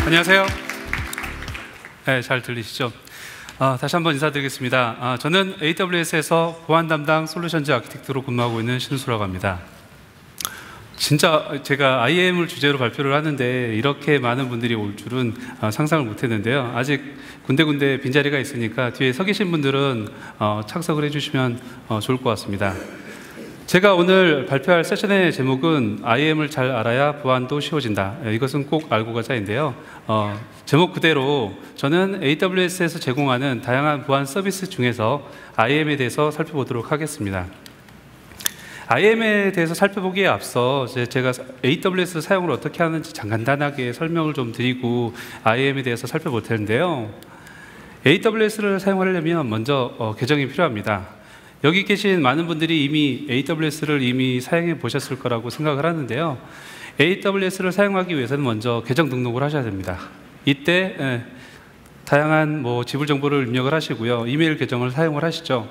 안녕하세요. 네, 잘 들리시죠? 다시 한번 인사드리겠습니다. 저는 AWS에서 보안 담당 솔루션즈 아키텍트로 근무하고 있는 신수라고 합니다. 진짜 제가 IAM을 주제로 발표를 하는데 이렇게 많은 분들이 올 줄은 상상을 못했는데요. 아직 군데군데 빈자리가 있으니까 뒤에 서 계신 분들은 착석을 해주시면 좋을 것 같습니다. 제가 오늘 발표할 세션의 제목은 IAM을 잘 알아야 보안도 쉬워진다. 이것은 꼭 알고 가자인데요. 제목 그대로 저는 AWS에서 제공하는 다양한 보안 서비스 중에서 IAM에 대해서 살펴보도록 하겠습니다. IAM에 대해서 살펴보기에 앞서 제가 AWS 사용을 어떻게 하는지 간단하게 설명을 좀 드리고 IAM에 대해서 살펴볼 텐데요. AWS를 사용하려면 먼저 계정이 필요합니다. 여기 계신 많은 분들이 이미 AWS를 이미 사용해 보셨을 거라고 생각을 하는데요. AWS를 사용하기 위해서는 먼저 계정 등록을 하셔야 됩니다. 이때 다양한 지불 정보를 입력을 하시고요. 이메일 계정을 사용을 하시죠.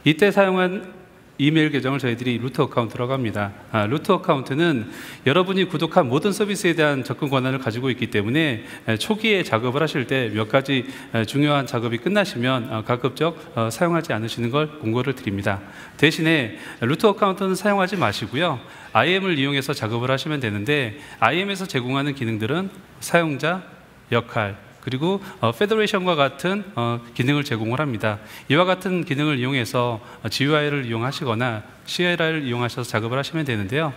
이때 사용한 이메일 계정을 저희들이 루트 어카운트라고 합니다. 루트 어카운트는 여러분이 구독한 모든 서비스에 대한 접근 권한을 가지고 있기 때문에 초기에 작업을 하실 때 몇 가지 중요한 작업이 끝나시면 가급적 사용하지 않으시는 걸 공고를 드립니다. 대신에 루트 어카운트는 사용하지 마시고요. IAM을 이용해서 작업을 하시면 되는데 IAM에서 제공하는 기능들은 사용자, 역할, 그리고 페더레이션과 같은 기능을 제공을 합니다. 이와 같은 기능을 이용해서 GUI를 이용하시거나 CLI를 이용하셔서 작업을 하시면 되는데요.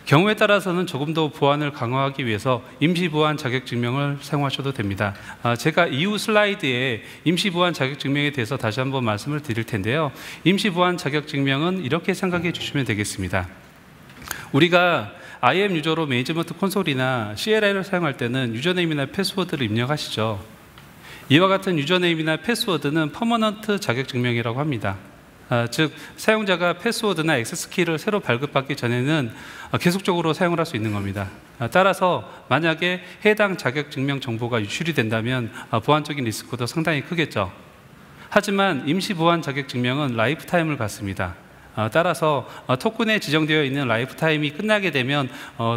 경우에 따라서는 조금 더 보안을 강화하기 위해서 임시보안 자격증명을 사용하셔도 됩니다. 제가 이후 슬라이드에 임시보안 자격증명에 대해서 다시 한번 말씀을 드릴 텐데요. 임시보안 자격증명은 이렇게 생각해 주시면 되겠습니다. 우리가 IAM 유저로 매니지먼트 콘솔이나 CLI를 사용할 때는 유저네임이나 패스워드를 입력하시죠. 이와 같은 유저네임이나 패스워드는 퍼머넌트 자격증명이라고 합니다. 즉 사용자가 패스워드나 액세스키를 새로 발급받기 전에는 계속적으로 사용을 할 수 있는 겁니다. 따라서 만약에 해당 자격증명 정보가 유출이 된다면 보안적인 리스크도 상당히 크겠죠. 하지만 임시보안 자격증명은 라이프타임을 갖습니다. 따라서 토큰에 지정되어 있는 라이프타임이 끝나게 되면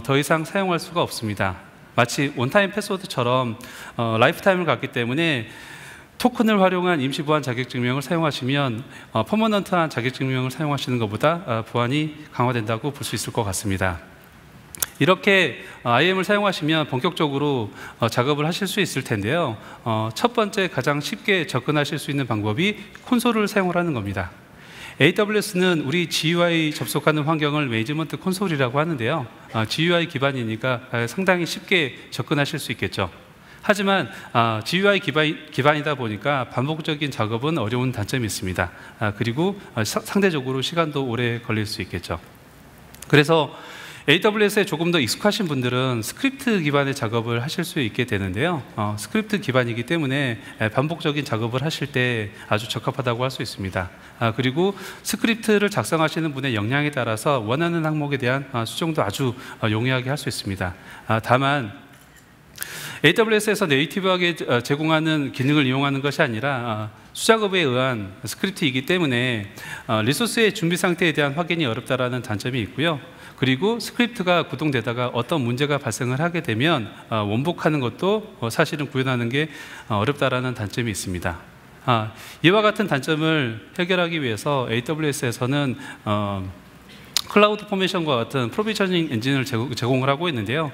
더 이상 사용할 수가 없습니다. 마치 원타임 패스워드처럼 라이프타임을 갖기 때문에 토큰을 활용한 임시보안 자격증명을 사용하시면 퍼머넌트한 자격증명을 사용하시는 것보다 보안이 강화된다고 볼 수 있을 것 같습니다. 이렇게 IAM을 사용하시면 본격적으로 작업을 하실 수 있을 텐데요. 첫 번째 가장 쉽게 접근하실 수 있는 방법이 콘솔을 사용하는 겁니다. AWS는 우리 GUI 접속하는 환경을 매니지먼트 콘솔이라고 하는데요. GUI 기반이니까 상당히 쉽게 접근하실 수 있겠죠. 하지만 GUI 기반이다 보니까 반복적인 작업은 어려운 단점이 있습니다. 그리고 상대적으로 시간도 오래 걸릴 수 있겠죠. 그래서 AWS에 조금 더 익숙하신 분들은 스크립트 기반의 작업을 하실 수 있게 되는데요. 스크립트 기반이기 때문에 반복적인 작업을 하실 때 아주 적합하다고 할 수 있습니다. 그리고 스크립트를 작성하시는 분의 역량에 따라서 원하는 항목에 대한 수정도 아주 용이하게 할 수 있습니다. 다만 AWS에서 네이티브하게 제공하는 기능을 이용하는 것이 아니라 수작업에 의한 스크립트이기 때문에 리소스의 준비 상태에 대한 확인이 어렵다라는 단점이 있고요. 그리고 스크립트가 구동되다가 어떤 문제가 발생을 하게 되면 원복하는 것도 사실은 구현하는 게 어렵다라는 단점이 있습니다. 이와 같은 단점을 해결하기 위해서 AWS에서는 클라우드 포메이션과 같은 프로비저닝 엔진을 제공을 하고 있는데요.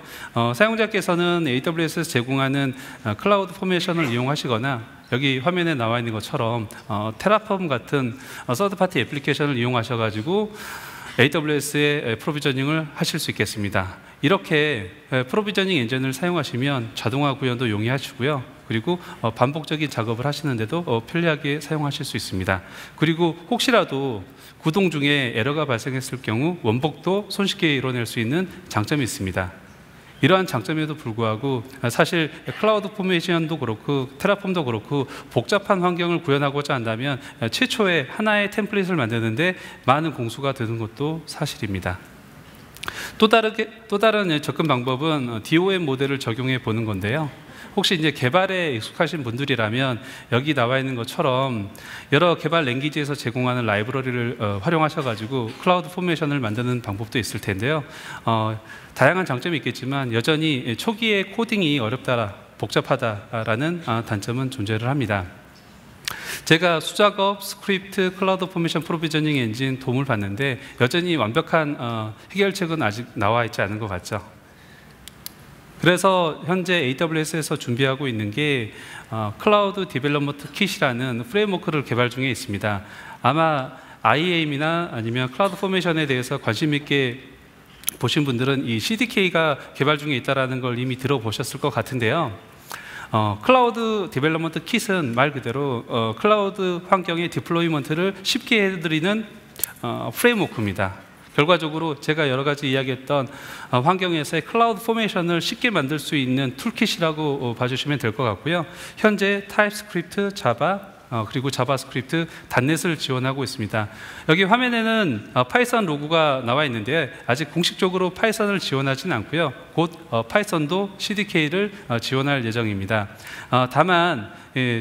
사용자께서는 AWS에서 제공하는 클라우드 포메이션을 이용하시거나 여기 화면에 나와 있는 것처럼 테라폼 같은 서드파티 애플리케이션을 이용하셔가지고 AWS의 프로비저닝을 하실 수 있겠습니다. 이렇게 프로비저닝 엔진을 사용하시면 자동화 구현도 용이하시고요. 그리고 반복적인 작업을 하시는데도 편리하게 사용하실 수 있습니다. 그리고 혹시라도 구동 중에 에러가 발생했을 경우 원복도 손쉽게 이뤄낼 수 있는 장점이 있습니다. 이러한 장점에도 불구하고 사실 클라우드 포메이션도 그렇고 테라폼도 그렇고 복잡한 환경을 구현하고자 한다면 최초에 하나의 템플릿을 만드는데 많은 공수가 드는 것도 사실입니다. 또 다른 접근 방법은 DOM 모델을 적용해 보는 건데요. 혹시 이제 개발에 익숙하신 분들이라면 여기 나와 있는 것처럼 여러 개발 랭귀지에서 제공하는 라이브러리를 활용하셔가지고 클라우드 포메이션을 만드는 방법도 있을 텐데요. 다양한 장점이 있겠지만 여전히 초기에 코딩이 어렵다 복잡하다라는 단점은 존재를 합니다. 제가 수작업, 스크립트, 클라우드 포메이션 프로비저닝 엔진 도움을 받는데 여전히 완벽한 해결책은 아직 나와 있지 않은 것 같죠. 그래서 현재 AWS에서 준비하고 있는 게 클라우드 디벨롭먼트 킷이라는 프레임워크를 개발 중에 있습니다. 아마 IAM이나 아니면 클라우드 포메이션에 대해서 관심 있게 보신 분들은 이 CDK가 개발 중에 있다는 걸 이미 들어보셨을 것 같은데요. 클라우드 디벨롭먼트 킷은 말 그대로 클라우드 환경의 디플로이먼트를 쉽게 해드리는 프레임워크입니다. 결과적으로 제가 여러 가지 이야기했던 환경에서의 클라우드 포메이션을 쉽게 만들 수 있는 툴킷이라고 봐주시면 될 것 같고요. 현재 타입스크립트, 자바, 그리고 자바스크립트, 닷넷을 지원하고 있습니다. 여기 화면에는 파이썬 로고가 나와 있는데 아직 공식적으로 파이썬을 지원하지는 않고요. 곧 파이썬도 CDK를 지원할 예정입니다. 다만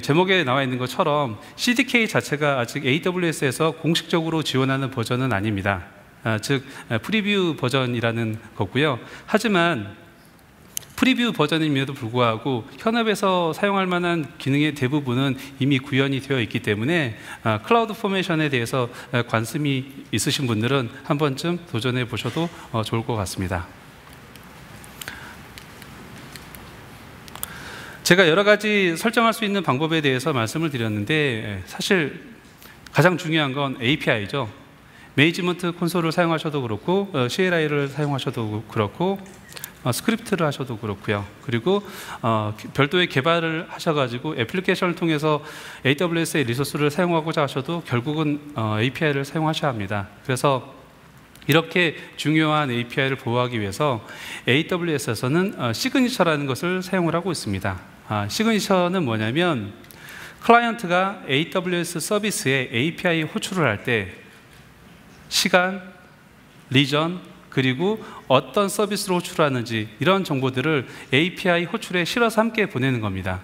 제목에 나와 있는 것처럼 CDK 자체가 아직 AWS에서 공식적으로 지원하는 버전은 아닙니다. 즉 프리뷰 버전이라는 거고요. 하지만 프리뷰 버전임에도 불구하고 현업에서 사용할 만한 기능의 대부분은 이미 구현이 되어 있기 때문에 클라우드 포메이션에 대해서 관심이 있으신 분들은 한 번쯤 도전해 보셔도 좋을 것 같습니다. 제가 여러 가지 설정할 수 있는 방법에 대해서 말씀을 드렸는데 사실 가장 중요한 건 API죠. 매니지먼트 콘솔을 사용하셔도 그렇고 CLI를 사용하셔도 그렇고 스크립트를 하셔도 그렇고요. 그리고 별도의 개발을 하셔가지고 애플리케이션을 통해서 AWS의 리소스를 사용하고자 하셔도 결국은 API를 사용하셔야 합니다. 그래서 이렇게 중요한 API를 보호하기 위해서 AWS에서는 시그니처라는 것을 사용을 하고 있습니다. 시그니처는 뭐냐면 클라이언트가 AWS 서비스에 API 호출을 할 때 시간, 리전, 그리고 어떤 서비스로 호출하는지 이런 정보들을 API 호출에 실어서 함께 보내는 겁니다.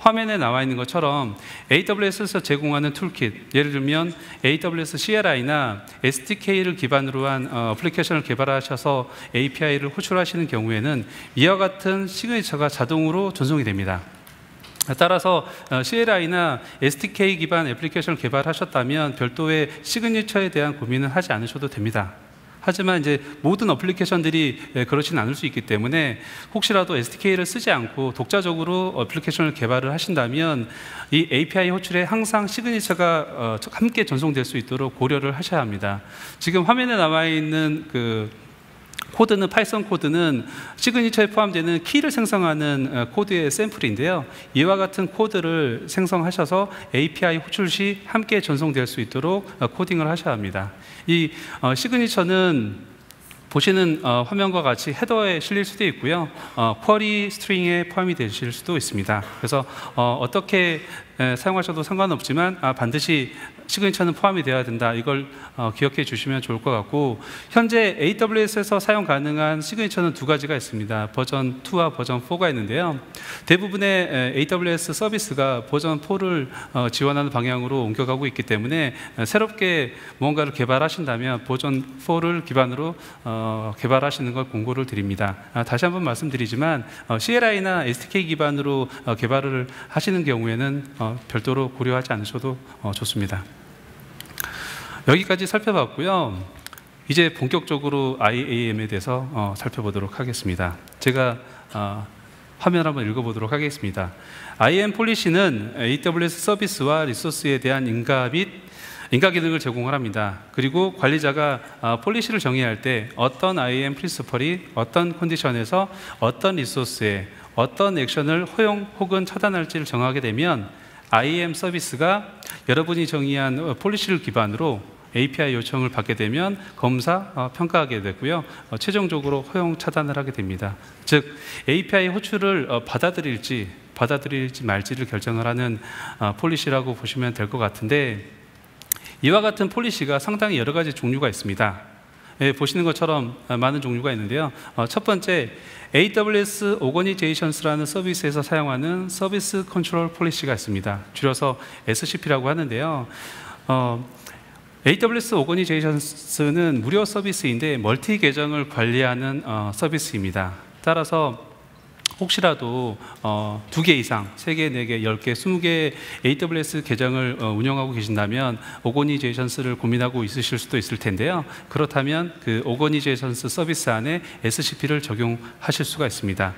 화면에 나와 있는 것처럼 AWS에서 제공하는 툴킷, 예를 들면 AWS CLI나 SDK를 기반으로 한 어플리케이션을 개발하셔서 API를 호출하시는 경우에는 이와 같은 시그니처가 자동으로 전송이 됩니다. 따라서 CLI나 SDK 기반 애플리케이션을 개발하셨다면 별도의 시그니처에 대한 고민은 하지 않으셔도 됩니다. 하지만 이제 모든 어플리케이션들이 그렇지는 않을 수 있기 때문에 혹시라도 SDK를 쓰지 않고 독자적으로 어플리케이션을 개발을 하신다면 이 API 호출에 항상 시그니처가 함께 전송될 수 있도록 고려를 하셔야 합니다. 지금 화면에 나와 있는 코드는 파이썬 코드는 시그니처에 포함되는 키를 생성하는 코드의 샘플인데요. 이와 같은 코드를 생성하셔서 API 호출 시 함께 전송될 수 있도록 코딩을 하셔야 합니다. 이 시그니처는 보시는 화면과 같이 헤더에 실릴 수도 있고요. 쿼리 스트링에 포함이 되실 수도 있습니다. 그래서 어떻게 사용하셔도 상관없지만 반드시 시그니처는 포함이 되어야 된다. 이걸 기억해 주시면 좋을 것 같고, 현재 AWS에서 사용 가능한 시그니처는 두 가지가 있습니다. 버전 2와 버전 4가 있는데요. 대부분의 AWS 서비스가 버전 4를 지원하는 방향으로 옮겨가고 있기 때문에 새롭게 무언가를 개발하신다면 버전 4를 기반으로 개발하시는 걸 공고를 드립니다. 다시 한번 말씀드리지만 CLI나 SDK 기반으로 개발을 하시는 경우에는 별도로 고려하지 않으셔도 좋습니다. 여기까지 살펴봤고요. 이제 본격적으로 IAM에 대해서 살펴보도록 하겠습니다. 제가 화면 한번 읽어보도록 하겠습니다. IAM 폴리시는 AWS 서비스와 리소스에 대한 인가 기능을 제공을 합니다. 그리고 관리자가 폴리시를 정의할 때 어떤 IAM 프린시플이 어떤 컨디션에서 어떤 리소스에 어떤 액션을 허용 혹은 차단할지를 정하게 되면 IAM 서비스가 여러분이 정의한 폴리시를 기반으로 API 요청을 받게 되면 검사, 평가하게 되고요. 최종적으로 허용 차단을 하게 됩니다. 즉 API 호출을 받아들일지 말지를 결정을 하는 폴리시라고 보시면 될 것 같은데, 이와 같은 폴리시가 상당히 여러 가지 종류가 있습니다. 보시는 것처럼 많은 종류가 있는데요. 첫 번째, AWS Organizations라는 서비스에서 사용하는 서비스 컨트롤 폴리시가 있습니다. 줄여서 SCP라고 하는데요. AWS Organizations는 무료 서비스인데 멀티 계정을 관리하는 서비스입니다. 따라서 혹시라도 2개 이상, 3개, 4개, 10개, 20개 AWS 계정을 운영하고 계신다면 오거니제이션스를 고민하고 있으실 수도 있을 텐데요. 그렇다면 그 오거니제이션스 서비스 안에 SCP를 적용하실 수가 있습니다.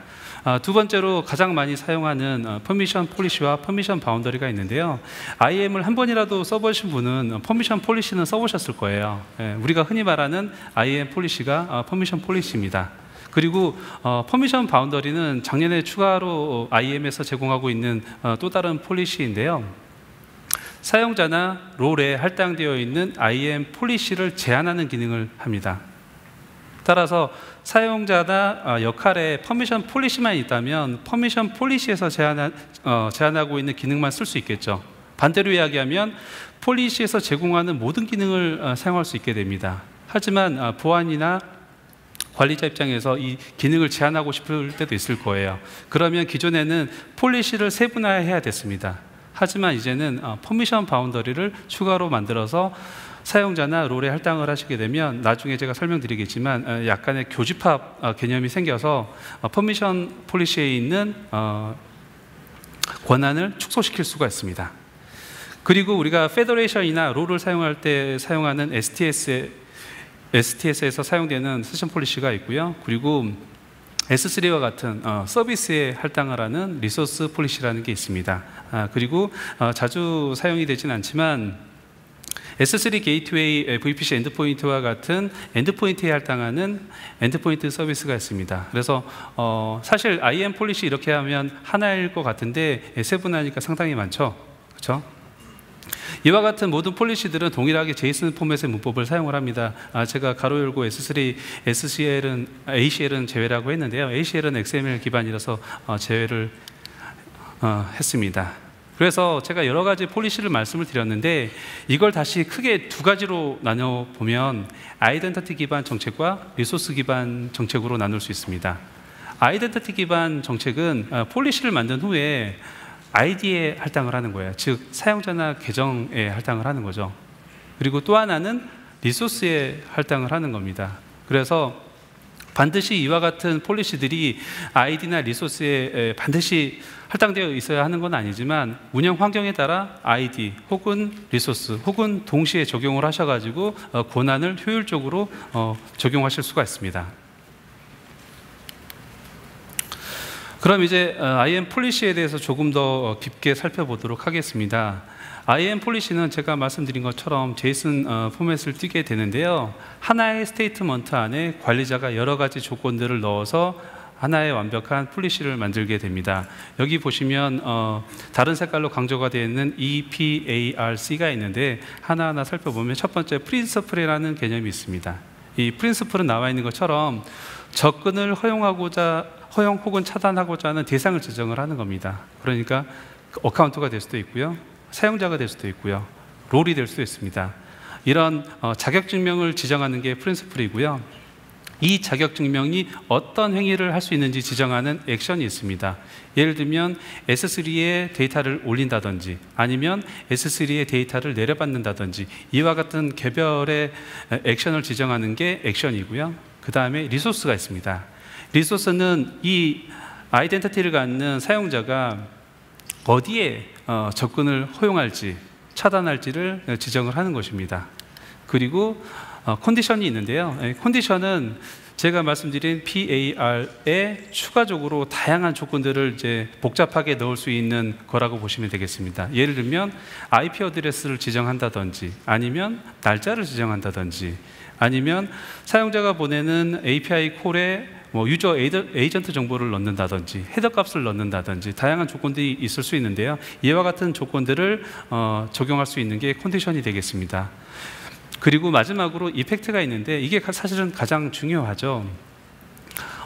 두 번째로 가장 많이 사용하는 퍼미션 폴리시와 퍼미션 바운더리가 있는데요. IAM을 한 번이라도 써보신 분은 퍼미션 폴리시는 써보셨을 거예요. 우리가 흔히 말하는 IAM 폴리시가 퍼미션 폴리시입니다. 그리고 퍼미션 바운더리는 작년에 추가로 IAM에서 제공하고 있는 또 다른 폴리시인데요. 사용자나 롤에 할당되어 있는 IAM 폴리시를 제한하는 기능을 합니다. 따라서 사용자나 역할에 퍼미션 폴리시만 있다면 퍼미션 폴리시에서 제한하고 있는 기능만 쓸 수 있겠죠. 반대로 이야기하면 폴리시에서 제공하는 모든 기능을 사용할 수 있게 됩니다. 하지만 보안이나 관리자 입장에서 이 기능을 제한하고 싶을 때도 있을 거예요. 그러면 기존에는 폴리시를 세분화해야 됐습니다. 하지만 이제는 퍼미션 바운더리를 추가로 만들어서 사용자나 롤에 할당을 하시게 되면 나중에 제가 설명드리겠지만 약간의 교집합 개념이 생겨서 퍼미션 폴리시에 있는 권한을 축소시킬 수가 있습니다. 그리고 우리가 페더레이션이나 롤을 사용할 때 사용하는 STS에서 사용되는 세션 폴리시가 있고요. 그리고 S3와 같은 서비스에 할당을 하는 리소스 폴리시라는 게 있습니다. 그리고 자주 사용이 되진 않지만 S3 게이트웨이 VPC 엔드포인트와 같은 엔드포인트에 할당하는 엔드포인트 서비스가 있습니다. 그래서 사실 IAM 폴리시 이렇게 하면 하나일 것 같은데 세분화하니까 상당히 많죠. 그렇죠? 이와 같은 모든 폴리시들은 동일하게 JSON 포맷의 문법을 사용을 합니다. 제가 가로 열고 S3, SCL은, ACL은 제외라고 했는데요. ACL은 XML 기반이라서 제외를 했습니다. 그래서 제가 여러 가지 폴리시를 말씀을 드렸는데 이걸 다시 크게 두 가지로 나눠보면 아이덴티티 기반 정책과 리소스 기반 정책으로 나눌 수 있습니다. 아이덴티티 기반 정책은 폴리시를 만든 후에 아이디에 할당을 하는 거예요. 즉 사용자나 계정에 할당을 하는 거죠. 그리고 또 하나는 리소스에 할당을 하는 겁니다. 그래서 반드시 이와 같은 폴리시들이 아이디나 리소스에 반드시 할당되어 있어야 하는 건 아니지만 운영 환경에 따라 아이디 혹은 리소스 혹은 동시에 적용을 하셔가지고 권한을 효율적으로 적용하실 수가 있습니다. 그럼 이제 IAM 폴리시에 대해서 조금 더 깊게 살펴보도록 하겠습니다. IAM 폴리시는 제가 말씀드린 것처럼 JSON 포맷을 띄게 되는데요. 하나의 스테이트먼트 안에 관리자가 여러 가지 조건들을 넣어서 하나의 완벽한 폴리시를 만들게 됩니다. 여기 보시면 다른 색깔로 강조가 되어 있는 EPARC가 있는데 하나하나 살펴보면 첫 번째 프린서플이라는 개념이 있습니다. 이 프린서플은 나와 있는 것처럼 접근을 허용 혹은 차단하고자 하는 대상을 지정을 하는 겁니다. 그러니까 어카운트가 될 수도 있고요. 사용자가 될 수도 있고요. 롤이 될 수도 있습니다. 이런 자격증명을 지정하는 게 프린시플이고요. 이 자격증명이 어떤 행위를 할 수 있는지 지정하는 액션이 있습니다. 예를 들면 S3에 데이터를 올린다든지 아니면 S3에 데이터를 내려받는다든지 이와 같은 개별의 액션을 지정하는 게 액션이고요. 그 다음에 리소스가 있습니다. 리소스는 이 아이덴티티를 갖는 사용자가 어디에 접근을 허용할지 차단할지를 지정을 하는 것입니다. 그리고 컨디션이 있는데요. 컨디션은 제가 말씀드린 PAR에 추가적으로 다양한 조건들을 이제 복잡하게 넣을 수 있는 거라고 보시면 되겠습니다. 예를 들면 IP 어드레스를 지정한다든지 아니면 날짜를 지정한다든지 아니면 사용자가 보내는 API 콜에 유저 에이전트 정보를 넣는다든지 헤더 값을 넣는다든지 다양한 조건들이 있을 수 있는데요. 이와 같은 조건들을 적용할 수 있는 게 컨디션이 되겠습니다. 그리고 마지막으로 이펙트가 있는데 이게 사실은 가장 중요하죠.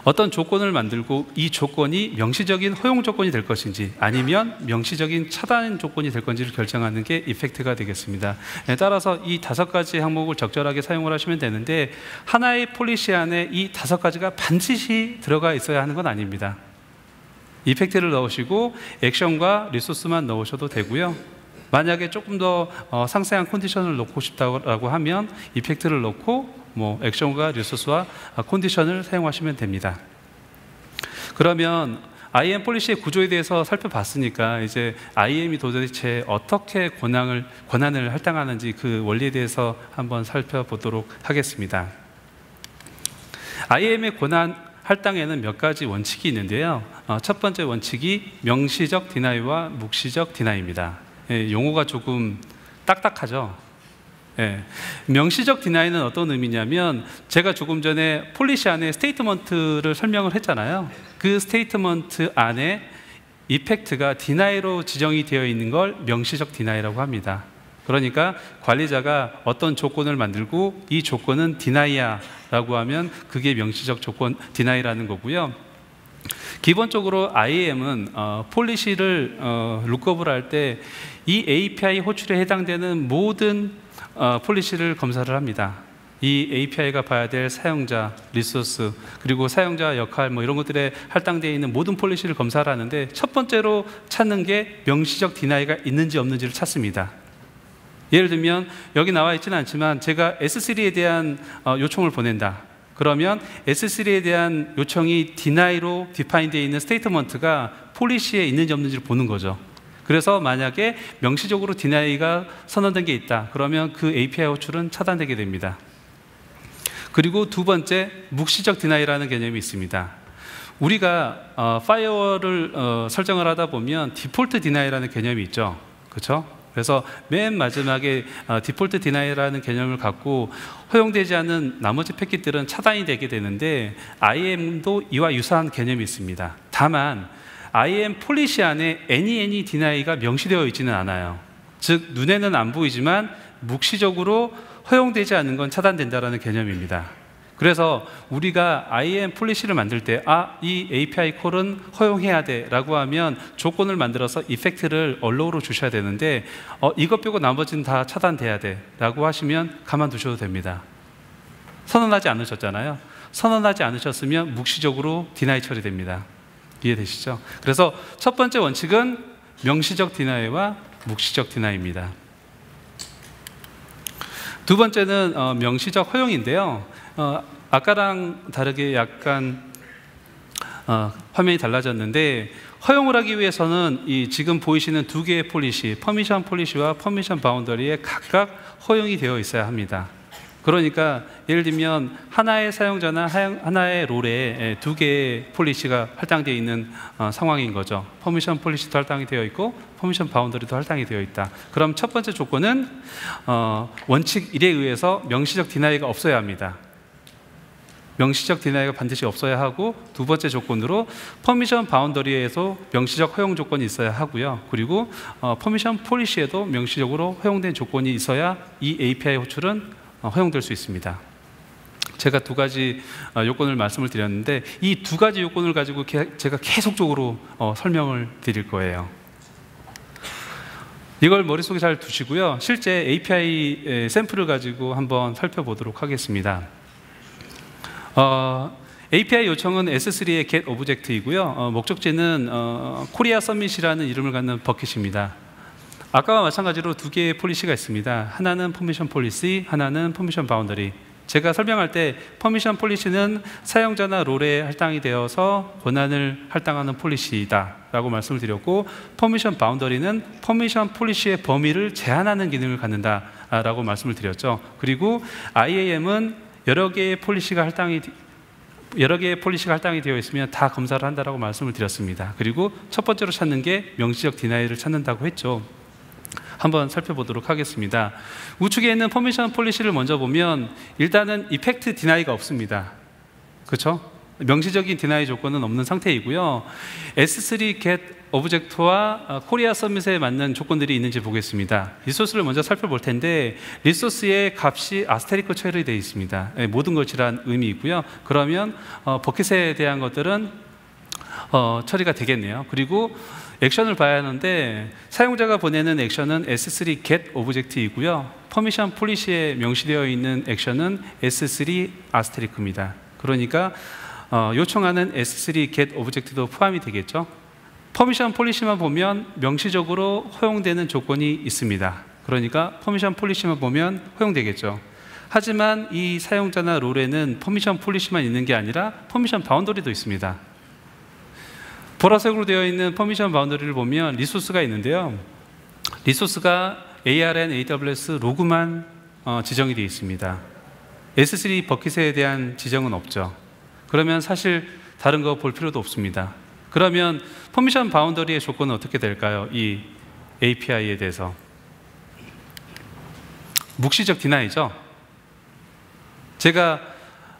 어떤 조건을 만들고 이 조건이 명시적인 허용 조건이 될 것인지 아니면 명시적인 차단 조건이 될 건지를 결정하는 게 이펙트가 되겠습니다. 따라서 이 5가지 항목을 적절하게 사용을 하시면 되는데 하나의 폴리시 안에 이 5가지가 반드시 들어가 있어야 하는 건 아닙니다. 이펙트를 넣으시고 액션과 리소스만 넣으셔도 되고요. 만약에 조금 더 상세한 컨디션을 넣고 싶다고 하면 이펙트를 넣고 액션과 리소스와 컨디션을 사용하시면 됩니다. 그러면 IAM 폴리시의 구조에 대해서 살펴봤으니까 이제 IAM이 도대체 어떻게 권한을 할당하는지 그 원리에 대해서 한번 살펴보도록 하겠습니다. IAM의 권한 할당에는 몇 가지 원칙이 있는데요. 첫 번째 원칙이 명시적 디나이와 묵시적 디나이입니다. 용어가 조금 딱딱하죠. 명시적 디나이는 어떤 의미냐면 제가 조금 전에 폴리시 안에 스테이트먼트를 설명을 했잖아요. 그 스테이트먼트 안에 이펙트가 디나이로 지정이 되어 있는 걸 명시적 디나이라고 합니다. 그러니까 관리자가 어떤 조건을 만들고 이 조건은 디나이야 라고 하면 그게 명시적 조건 디나이라는 거고요. 기본적으로 IAM은 폴리시를 룩업을 할 때 이 API 호출에 해당되는 모든 폴리시를 검사를 합니다. 이 API가 봐야 될 사용자, 리소스, 그리고 사용자 역할 이런 것들에 할당되어 있는 모든 폴리시를 검사를 하는데 첫 번째로 찾는 게 명시적 디나이가 있는지 없는지를 찾습니다. 예를 들면 여기 나와 있지는 않지만 제가 S3에 대한 요청을 보낸다. 그러면 S3에 대한 요청이 디나이로 디파인 되어 있는 스테이트먼트가 폴리시에 있는지 없는지를 보는 거죠. 그래서 만약에 명시적으로 디나이가 선언된 게 있다. 그러면 그 API 호출은 차단되게 됩니다. 그리고 두 번째, 묵시적 디나이라는 개념이 있습니다. 우리가 파이어월을 설정을 하다 보면 디폴트 디나이라는 개념이 있죠. 그렇죠? 그래서 맨 마지막에 디폴트 디나이라는 개념을 갖고 허용되지 않은 나머지 패킷들은 차단이 되게 되는데 IAM도 이와 유사한 개념이 있습니다. 다만 IAM 폴리시 안에 any 디나이가 명시되어 있지는 않아요. 즉 눈에는 안 보이지만 묵시적으로 허용되지 않는 건 차단된다라는 개념입니다. 그래서 우리가 IAM 폴리시를 만들 때 이 API 콜은 허용해야 돼 라고 하면 조건을 만들어서 이펙트를 allow로 주셔야 되는데 이것 빼고 나머지는 다 차단돼야 돼 라고 하시면 가만두셔도 됩니다. 선언하지 않으셨잖아요. 선언하지 않으셨으면 묵시적으로 디나이 처리됩니다. 이해되시죠? 그래서 첫 번째 원칙은 명시적 디나이와 묵시적 디나이입니다. 두 번째는 명시적 허용인데요. 아까랑 다르게 약간 화면이 달라졌는데 허용을 하기 위해서는 이 지금 보이시는 두 개의 폴리시, 퍼미션 폴리시와 퍼미션 바운더리에 각각 허용이 되어 있어야 합니다. 그러니까 예를 들면 하나의 사용자나 하나의 롤에 두 개의 폴리시가 할당되어 있는 상황인 거죠. 퍼미션 폴리시도 할당이 되어 있고 퍼미션 바운더리도 할당이 되어 있다. 그럼 첫 번째 조건은 원칙 1에 의해서 명시적 디나이가 없어야 합니다. 명시적 디나이가 반드시 없어야 하고 두 번째 조건으로 퍼미션 바운더리에서 명시적 허용 조건이 있어야 하고요. 그리고 퍼미션 폴리시에도 명시적으로 허용된 조건이 있어야 이 API 호출은 허용될 수 있습니다. 제가 두 가지 요건을 말씀을 드렸는데 이 두 가지 요건을 가지고 제가 계속적으로 설명을 드릴 거예요. 이걸 머릿속에 잘 두시고요. 실제 API 샘플을 가지고 한번 살펴보도록 하겠습니다. API 요청은 S3의 get 오브젝트이고요. 목적지는 코리아 서밋이라는 이름을 갖는 버킷입니다. 아까와 마찬가지로 두 개의 폴리시가 있습니다. 하나는 퍼미션 폴리시, 하나는 퍼미션 바운더리. 제가 설명할 때 퍼미션 폴리시는 사용자나 롤에 할당이 되어서 권한을 할당하는 폴리시다 라고 말씀을 드렸고, 퍼미션 바운더리는 퍼미션 폴리시의 범위를 제한하는 기능을 갖는다 라고 말씀을 드렸죠. 그리고 IAM은 여러 개의 폴리시가 할당이 되어 있으면 다 검사를 한다라고 말씀을 드렸습니다. 그리고 첫 번째로 찾는 게 명시적 디나이를 찾는다고 했죠. 한번 살펴보도록 하겠습니다. 우측에 있는 퍼미션 폴리시를 먼저 보면 일단은 이펙트 디나이가 없습니다. 그렇죠? 명시적인 디나이 조건은 없는 상태이고요. S3 get 오브젝트와 코리아 서밋에 맞는 조건들이 있는지 보겠습니다. 리소스를 먼저 살펴볼 텐데 리소스의 값이 아스테리크 처리되어 있습니다. 모든 것이란 의미 있고요. 그러면 버킷에 대한 것들은 처리가 되겠네요. 그리고 액션을 봐야 하는데 사용자가 보내는 액션은 S3 get 오브젝트이고요. 퍼미션 폴리시에 명시되어 있는 액션은 S3 아스테리크입니다. 그러니까 요청하는 S3 get 오브젝트도 포함이 되겠죠. 퍼미션 폴리시만 보면 명시적으로 허용되는 조건이 있습니다. 그러니까 퍼미션 폴리시만 보면 허용되겠죠. 하지만 이 사용자나 롤에는 퍼미션 폴리시만 있는 게 아니라 퍼미션 바운더리도 있습니다. 보라색으로 되어 있는 퍼미션 바운더리를 보면 리소스가 있는데요. 리소스가 ARN, AWS 로그만 지정이 되어 있습니다. S3 버킷에 대한 지정은 없죠. 그러면 사실 다른 거 볼 필요도 없습니다. 그러면 퍼미션 바운더리의 조건은 어떻게 될까요? 이 API에 대해서 묵시적 디나이죠. 제가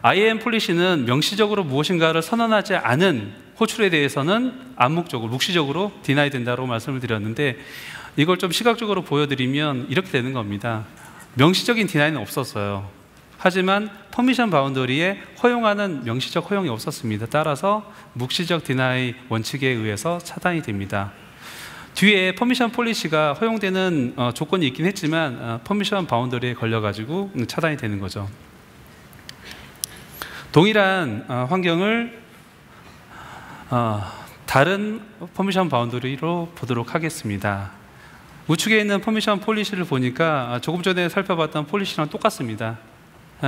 IAM 폴리시는 명시적으로 무엇인가를 선언하지 않은 호출에 대해서는 암묵적으로, 묵시적으로 디나이 된다고 말씀을 드렸는데, 이걸 좀 시각적으로 보여드리면 이렇게 되는 겁니다. 명시적인 디나이는 없었어요. 하지만 퍼미션 바운더리에 허용하는 명시적 허용이 없었습니다. 따라서 묵시적 디나이 원칙에 의해서 차단이 됩니다. 뒤에 퍼미션 폴리시가 허용되는 조건이 있긴 했지만 퍼미션 바운더리에 걸려가지고 차단이 되는 거죠. 동일한 환경을 다른 퍼미션 바운더리로 보도록 하겠습니다. 우측에 있는 퍼미션 폴리시를 보니까 조금 전에 살펴봤던 폴리시랑 똑같습니다.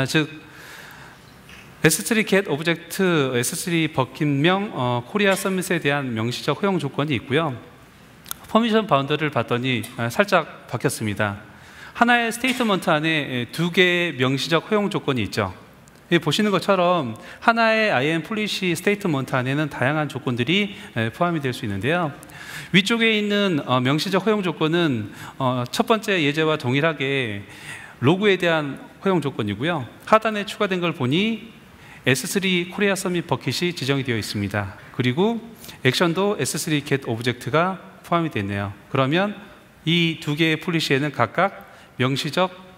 즉 S3 get 오브젝트 S3 버킷명 코리아 서밋에 대한 명시적 허용 조건이 있고요. 퍼미션 바운더리를 봤더니 살짝 바뀌었습니다. 하나의 스테이트먼트 안에 두 개의 명시적 허용 조건이 있죠. 여기 보시는 것처럼 하나의 IAM 폴리시 스테이트먼트 안에는 다양한 조건들이 포함이 될 수 있는데요. 위쪽에 있는 명시적 허용 조건은 첫 번째 예제와 동일하게 로그에 대한 허용 조건이고요. 하단에 추가된 걸 보니 S3 코리아 서밋 버킷이 지정이 되어 있습니다. 그리고 액션도 S3 get 오브젝트가 포함이 되네요. 그러면 이 두 개의 폴리시에는 각각 명시적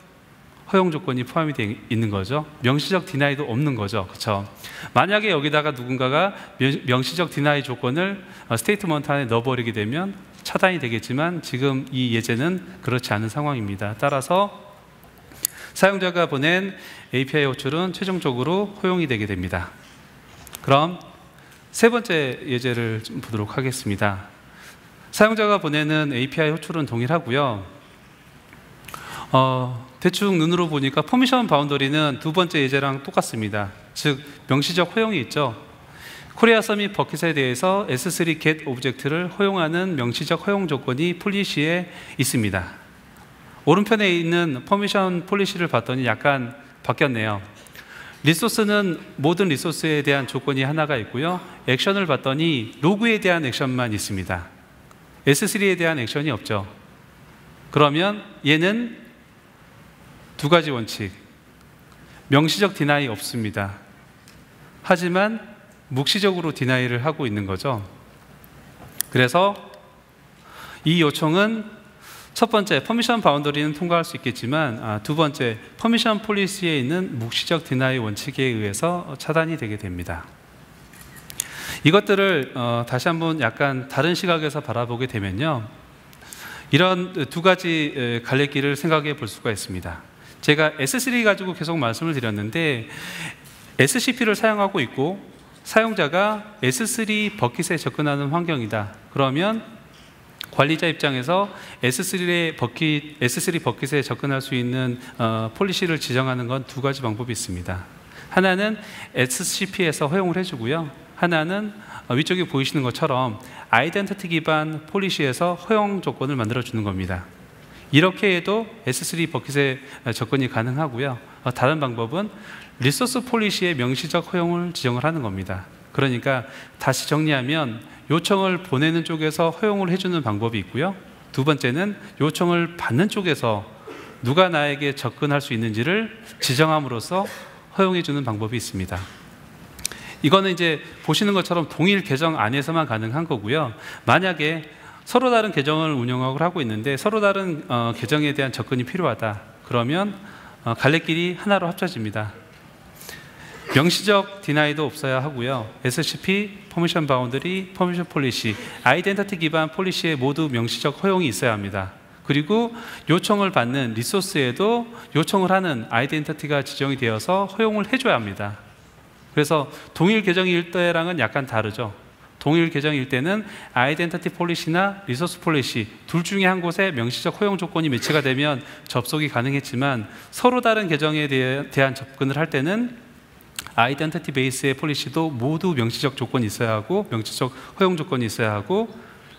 허용 조건이 포함이 되어 있는 거죠. 명시적 디나이도 없는 거죠. 그렇죠? 만약에 여기다가 누군가가 명시적 디나이 조건을 스테이트먼트 안에 넣어버리게 되면 차단이 되겠지만 지금 이 예제는 그렇지 않은 상황입니다. 따라서 사용자가 보낸 API 호출은 최종적으로 허용이 되게 됩니다. 그럼 세 번째 예제를 좀 보도록 하겠습니다. 사용자가 보내는 API 호출은 동일하고요. 대충 눈으로 보니까 퍼미션 바운더리는 두 번째 예제랑 똑같습니다. 즉 명시적 허용이 있죠. 코리아 서밋 버킷에 대해서 S3 get 오브젝트를 허용하는 명시적 허용 조건이 폴리시에 있습니다. 오른편에 있는 퍼미션 폴리시를 봤더니 약간 바뀌었네요. 리소스는 모든 리소스에 대한 조건이 하나가 있고요. 액션을 봤더니 로그에 대한 액션만 있습니다. S3에 대한 액션이 없죠. 그러면 얘는 두 가지 원칙. 명시적 디나이 없습니다. 하지만 묵시적으로 디나이를 하고 있는 거죠. 그래서 이 요청은 첫 번째 퍼미션 바운더리는 통과할 수 있겠지만 두 번째 퍼미션 폴리시에 있는 묵시적 디나이 원칙에 의해서 차단이 되게 됩니다. 이것들을 다시 한번 약간 다른 시각에서 바라보게 되면요, 이런 두 가지 갈래길을 생각해 볼 수가 있습니다. 제가 S3 가지고 계속 말씀을 드렸는데 SCP를 사용하고 있고 사용자가 S3 버킷에 접근하는 환경이다. 그러면 관리자 입장에서 S3 버킷에 접근할 수 있는 폴리시를 지정하는 건 두 가지 방법이 있습니다. 하나는 SCP에서 허용을 해주고요. 하나는 위쪽에 보이시는 것처럼 아이덴티티 기반 폴리시에서 허용 조건을 만들어 주는 겁니다. 이렇게 해도 S3 버킷에 접근이 가능하고요. 다른 방법은 리소스 폴리시의 명시적 허용을 지정을 하는 겁니다. 그러니까 다시 정리하면 요청을 보내는 쪽에서 허용을 해주는 방법이 있고요. 두 번째는 요청을 받는 쪽에서 누가 나에게 접근할 수 있는지를 지정함으로써 허용해 주는 방법이 있습니다. 이거는 이제 보시는 것처럼 동일 계정 안에서만 가능한 거고요. 만약에 서로 다른 계정을 운영하고 하고 있는데 서로 다른 계정에 대한 접근이 필요하다. 그러면 갈래길이 하나로 합쳐집니다. 명시적 디나이도 없어야 하고요. SCP, 퍼미션 바운더리, 퍼미션 폴리시, 아이덴티티 기반 폴리시에 모두 명시적 허용이 있어야 합니다. 그리고 요청을 받는 리소스에도 요청을 하는 아이덴티티가 지정이 되어서 허용을 해줘야 합니다. 그래서 동일 계정일 때랑은 약간 다르죠. 동일 계정일 때는 아이덴티티 폴리시나 리소스 폴리시 둘 중에 한 곳에 명시적 허용 조건이 매치가 되면 접속이 가능했지만 서로 다른 계정에 대한 접근을 할 때는 아이덴티티 베이스의 폴리시도 모두 명시적 조건이 있어야 하고 명시적 허용 조건이 있어야 하고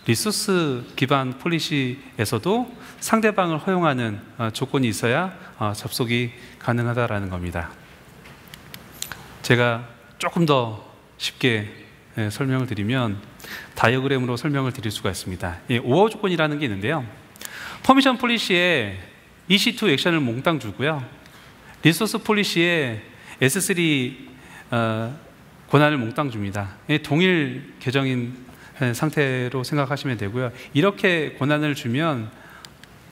리소스 기반 폴리시에서도 상대방을 허용하는 조건이 있어야 접속이 가능하다라는 겁니다. 제가 조금 더 쉽게 설명을 드리면 다이어그램으로 설명을 드릴 수가 있습니다. 오어 조건이라는 게 있는데요. 퍼미션 폴리시에 EC2 액션을 몽땅 주고요. 리소스 폴리시에 S3 권한을 몽땅 줍니다. 동일 계정인 상태로 생각하시면 되고요. 이렇게 권한을 주면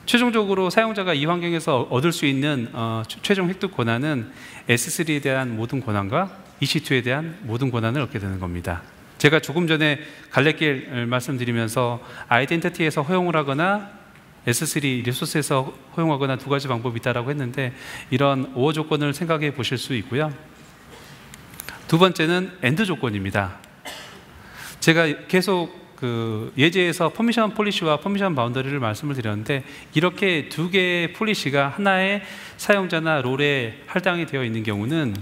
최종적으로 사용자가 이 환경에서 얻을 수 있는 최종 획득 권한은 S3에 대한 모든 권한과 EC2에 대한 모든 권한을 얻게 되는 겁니다. 제가 조금 전에 갈래길 말씀드리면서 아이덴티티에서 허용을 하거나 S3 리소스에서 허용하거나 두 가지 방법이 있다고 했는데 이런 오어 조건을 생각해 보실 수 있고요. 두 번째는 엔드 조건입니다. 제가 계속 예제에서 퍼미션 폴리시와 퍼미션 바운더리를 말씀을 드렸는데 이렇게 두 개의 폴리시가 하나의 사용자나 롤에 할당이 되어 있는 경우는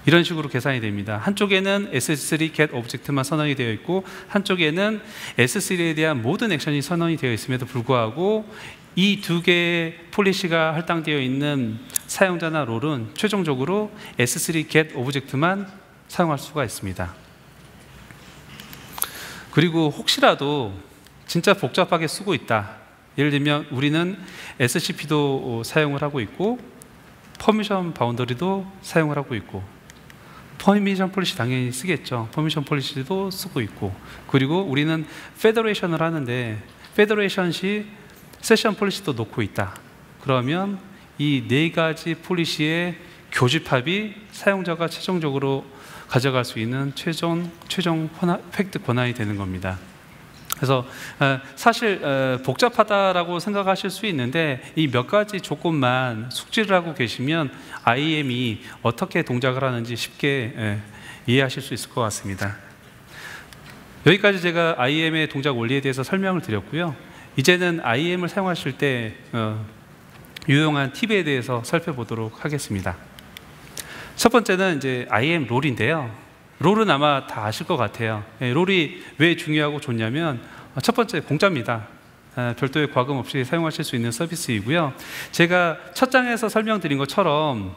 이런 식으로 계산이 됩니다. 한쪽에는 S3 get 오브젝트만 선언이 되어 있고 한쪽에는 S3에 대한 모든 액션이 선언이 되어 있음에도 불구하고 이 두 개의 폴리시가 할당되어 있는 사용자나 롤은 최종적으로 S3 get 오브젝트만 사용할 수가 있습니다. 그리고 혹시라도 진짜 복잡하게 쓰고 있다. 예를 들면 우리는 SCP도 사용을 하고 있고 퍼미션 바운더리도 사용을 하고 있고 퍼미션 폴리시 당연히 쓰겠죠. 퍼미션 폴리시도 쓰고 있고 그리고 우리는 페더레이션을 하는데 페더레이션 시 세션 폴리시도 놓고 있다. 그러면 이 네 가지 폴리시의 교집합이 사용자가 최종적으로 가져갈 수 있는 최종 획득 권한이 되는 겁니다. 그래서 사실 복잡하다라고 생각하실 수 있는데 이 몇 가지 조건만 숙지를 하고 계시면 IAM이 어떻게 동작을 하는지 쉽게 이해하실 수 있을 것 같습니다. 여기까지 제가 IAM의 동작 원리에 대해서 설명을 드렸고요. 이제는 IAM을 사용하실 때 유용한 팁에 대해서 살펴보도록 하겠습니다. 첫 번째는 이제 IAM 롤인데요. 롤은 아마 다 아실 것 같아요. 롤이 왜 중요하고 좋냐면 첫 번째 공짜입니다. 별도의 과금 없이 사용하실 수 있는 서비스이고요. 제가 첫 장에서 설명드린 것처럼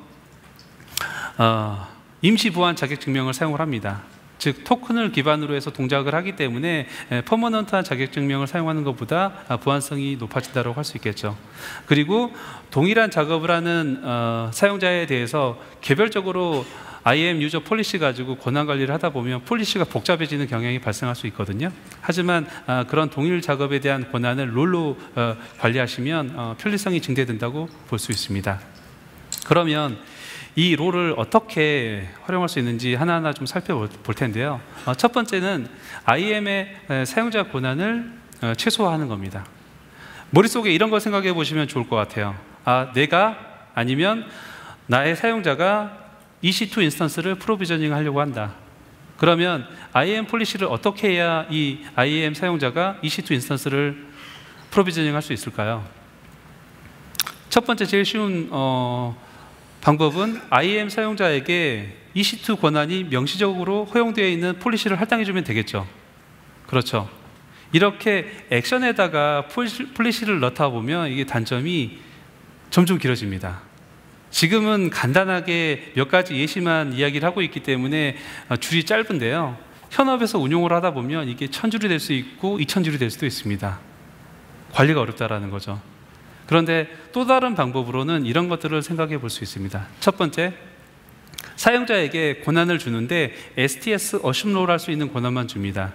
임시 보안 자격증명을 사용을 합니다. 즉 토큰을 기반으로 해서 동작을 하기 때문에 퍼머넌트한 자격증명을 사용하는 것보다 보안성이 높아진다고 할 수 있겠죠. 그리고 동일한 작업을 하는 사용자에 대해서 개별적으로 IAM 유저 폴리시 가지고 권한 관리를 하다 보면 폴리시가 복잡해지는 경향이 발생할 수 있거든요. 하지만 그런 동일 작업에 대한 권한을 롤로 관리하시면 편리성이 증대된다고 볼 수 있습니다. 그러면 이 롤을 어떻게 활용할 수 있는지 하나하나 좀 살펴볼 텐데요. 첫 번째는 IAM의 사용자 권한을 최소화하는 겁니다. 머릿속에 이런 걸 생각해 보시면 좋을 것 같아요. 내가 아니면 나의 사용자가 EC2 인스턴스를 프로비저닝 하려고 한다. 그러면 IAM 폴리시를 어떻게 해야 이 IAM 사용자가 EC2 인스턴스를 프로비저닝 할 수 있을까요? 첫 번째 제일 쉬운 방법은 IAM 사용자에게 EC2 권한이 명시적으로 허용되어 있는 폴리시를 할당해 주면 되겠죠. 그렇죠. 이렇게 액션에다가 폴리시를 넣다 보면 이게 단점이 점점 길어집니다. 지금은 간단하게 몇 가지 예시만 이야기를 하고 있기 때문에 줄이 짧은데요. 현업에서 운용을 하다 보면 이게 1000줄이 될 수 있고 2000줄이 될 수도 있습니다. 관리가 어렵다라는 거죠. 그런데 또 다른 방법으로는 이런 것들을 생각해 볼 수 있습니다. 첫 번째, 사용자에게 권한을 주는데 STS 어심롤 할 수 있는 권한만 줍니다.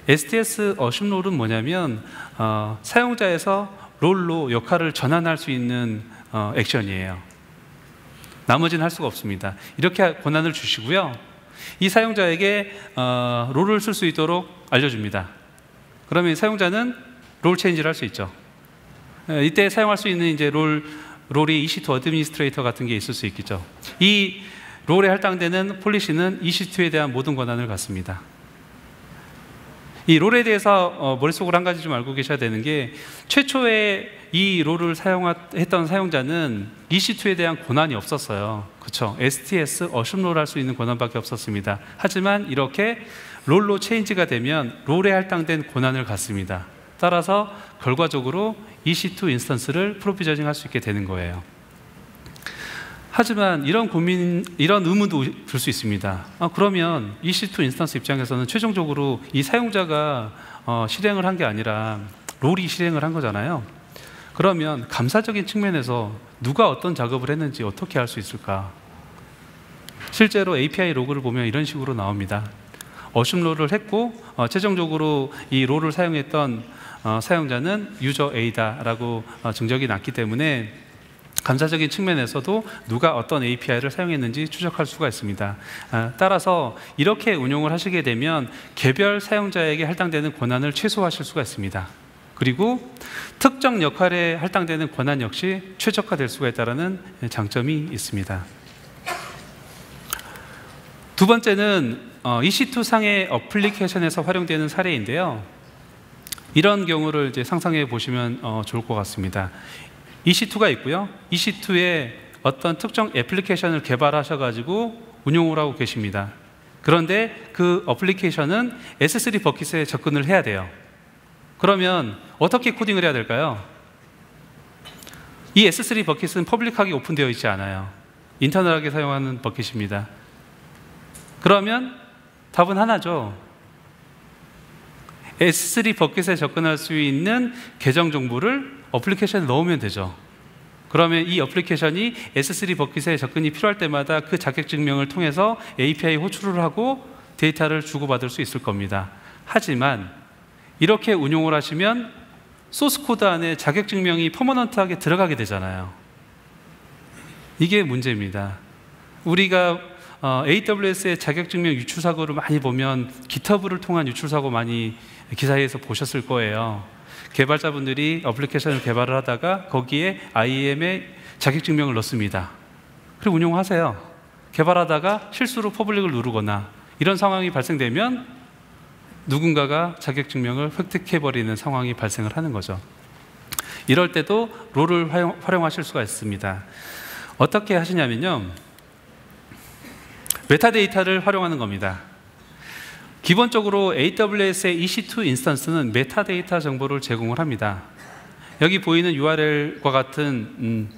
STS 어심롤은 뭐냐면 사용자에서 롤로 역할을 전환할 수 있는 액션이에요. 나머지는 할 수가 없습니다. 이렇게 권한을 주시고요. 이 사용자에게 롤을 쓸 수 있도록 알려줍니다. 그러면 사용자는 롤 체인지를 할 수 있죠. 이때 사용할 수 있는 이제 롤이 EC2 어드미니스트레이터 같은 게 있을 수 있겠죠. 이 롤에 할당되는 폴리시는 EC2에 대한 모든 권한을 갖습니다. 이 롤에 대해서 머릿속으로 한 가지 좀 알고 계셔야 되는 게, 최초에 이 롤을 사용했던 사용자는 EC2에 대한 권한이 없었어요. 그렇죠? STS, 어심롤 할 수 있는 권한밖에 없었습니다. 하지만 이렇게 롤로 체인지가 되면 롤에 할당된 권한을 갖습니다. 따라서 결과적으로 EC2 인스턴스를 프로비저닝 할 수 있게 되는 거예요. 하지만 이런 의문도 들 수 있습니다. 그러면 EC2 인스턴스 입장에서는 최종적으로 이 사용자가 실행을 한 게 아니라 롤이 실행을 한 거잖아요. 그러면 감사적인 측면에서 누가 어떤 작업을 했는지 어떻게 알 수 있을까? 실제로 API 로그를 보면 이런 식으로 나옵니다. 어심롤을 했고 최종적으로 이 롤을 사용했던 사용자는 유저 A다라고 증적이 났기 때문에 감사적인 측면에서도 누가 어떤 API를 사용했는지 추적할 수가 있습니다. 따라서 이렇게 운용을 하시게 되면 개별 사용자에게 할당되는 권한을 최소화하실 수가 있습니다. 그리고 특정 역할에 할당되는 권한 역시 최적화될 수가 있다는 장점이 있습니다. 두 번째는 EC2 상의 어플리케이션에서 활용되는 사례인데요. 이런 경우를 이제 상상해 보시면 좋을 것 같습니다. EC2가 있고요. EC2에 어떤 특정 애플리케이션을 개발하셔가지고 운용을 하고 계십니다. 그런데 그 어플리케이션은 S3 버킷에 접근을 해야 돼요. 그러면 어떻게 코딩을 해야 될까요? 이 S3 버킷은 퍼블릭하게 오픈되어 있지 않아요. 인터널하게 사용하는 버킷입니다. 그러면 답은 하나죠. S3 버킷에 접근할 수 있는 계정 정보를 어플리케이션에 넣으면 되죠. 그러면 이 어플리케이션이 S3 버킷에 접근이 필요할 때마다 그 자격증명을 통해서 API 호출을 하고 데이터를 주고받을 수 있을 겁니다. 하지만 이렇게 운용을 하시면 소스 코드 안에 자격증명이 퍼머넌트하게 들어가게 되잖아요. 이게 문제입니다. 우리가 AWS의 자격증명 유출 사고를 많이 보면 GitHub를 통한 유출 사고 많이 기사에서 보셨을 거예요. 개발자분들이 어플리케이션을 개발을 하다가 거기에 IAM의 자격증명을 넣습니다. 그리고 운용하세요. 개발하다가 실수로 퍼블릭을 누르거나 이런 상황이 발생되면 누군가가 자격증명을 획득해버리는 상황이 발생을 하는 거죠. 이럴 때도 롤을 활용하실 수가 있습니다. 어떻게 하시냐면요, 메타데이터를 활용하는 겁니다. 기본적으로 AWS의 EC2 인스턴스는 메타데이터 정보를 제공을 합니다. 여기 보이는 URL과 같은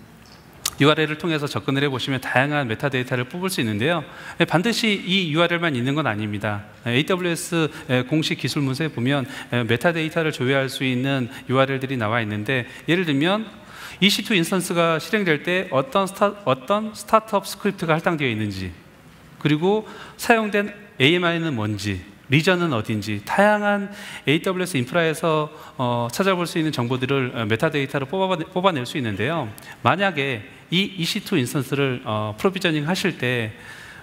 URL을 통해서 접근을 해보시면 다양한 메타데이터를 뽑을 수 있는데요. 반드시 이 URL만 있는 건 아닙니다. AWS 공식 기술 문서에 보면 메타데이터를 조회할 수 있는 URL들이 나와 있는데, 예를 들면 EC2 인스턴스가 실행될 때 어떤 스타트업 스크립트가 할당되어 있는지, 그리고 사용된 AMI는 뭔지, 리전은 어딘지, 다양한 AWS 인프라에서 찾아볼 수 있는 정보들을 메타데이터로 뽑아낼 수 있는데요. 만약에 이 EC2 인스턴스를 프로비저닝 하실 때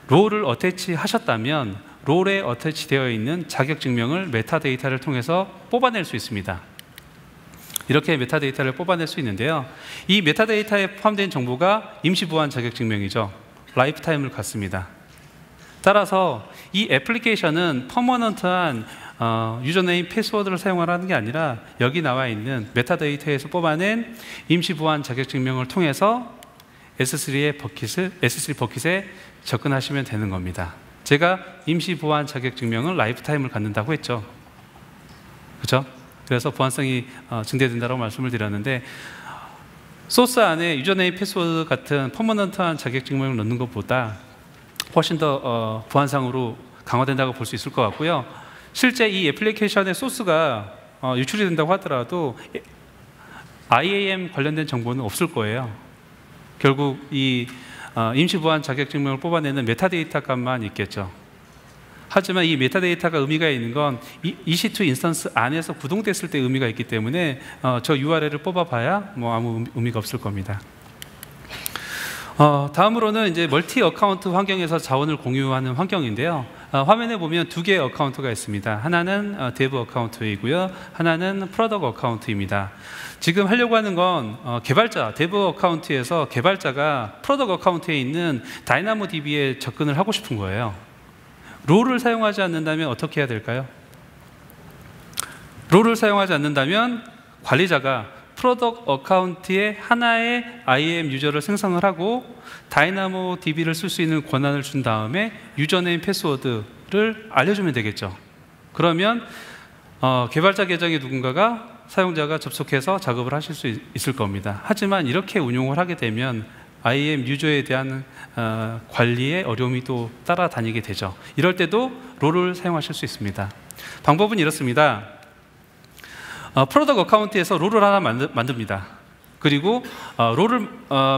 롤을 어태치 하셨다면 롤에 어태치 되어 있는 자격증명을 메타데이터를 통해서 뽑아낼 수 있습니다. 이렇게 메타데이터를 뽑아낼 수 있는데요. 이 메타데이터에 포함된 정보가 임시보안 자격증명이죠. 라이프타임을 갖습니다. 따라서 이 애플리케이션은 퍼머넌트한 유저네임, 패스워드를 사용하라는 게 아니라 여기 나와 있는 메타데이터에서 뽑아낸 임시보안 자격증명을 통해서 S3 버킷에 접근하시면 되는 겁니다. 제가 임시보안 자격증명은 라이프타임을 갖는다고 했죠. 그렇죠? 그래서 보안성이 증대된다고 말씀을 드렸는데, 소스 안에 유저네임, 패스워드 같은 퍼머넌트한 자격증명을 넣는 것보다 훨씬 더 보안상으로 강화된다고 볼 수 있을 것 같고요. 실제 이 애플리케이션의 소스가 유출이 된다고 하더라도 IAM 관련된 정보는 없을 거예요. 결국 이 임시보안 자격증명을 뽑아내는 메타데이터 값만 있겠죠. 하지만 이 메타데이터가 의미가 있는 건 EC2 인스턴스 안에서 구동됐을 때 의미가 있기 때문에 저 URL을 뽑아봐야 아무 의미가 없을 겁니다. 다음으로는 이제 멀티 어카운트 환경에서 자원을 공유하는 환경인데요. 화면에 보면 두 개의 어카운트가 있습니다. 하나는 데브 어카운트이고요. 하나는 프로덕트 어카운트입니다. 지금 하려고 하는 건 개발자, 데브 어카운트에서 개발자가 프로덕트 어카운트에 있는 다이나모DB에 접근을 하고 싶은 거예요. 롤을 사용하지 않는다면 어떻게 해야 될까요? 롤을 사용하지 않는다면 관리자가 프로덕트 어카운트에 하나의 IAM 유저를 생성을 하고 다이나모DB를 쓸 수 있는 권한을 준 다음에 유저네임 패스워드를 알려주면 되겠죠. 그러면 개발자 계정의 누군가가 사용자가 접속해서 작업을 하실 수 있을 겁니다. 하지만 이렇게 운용을 하게 되면 IAM 유저에 대한 관리의 어려움이 또 따라다니게 되죠. 이럴 때도 롤을 사용하실 수 있습니다. 방법은 이렇습니다. 프로덕트 어카운트에서 롤을 하나 만듭니다. 그리고 롤을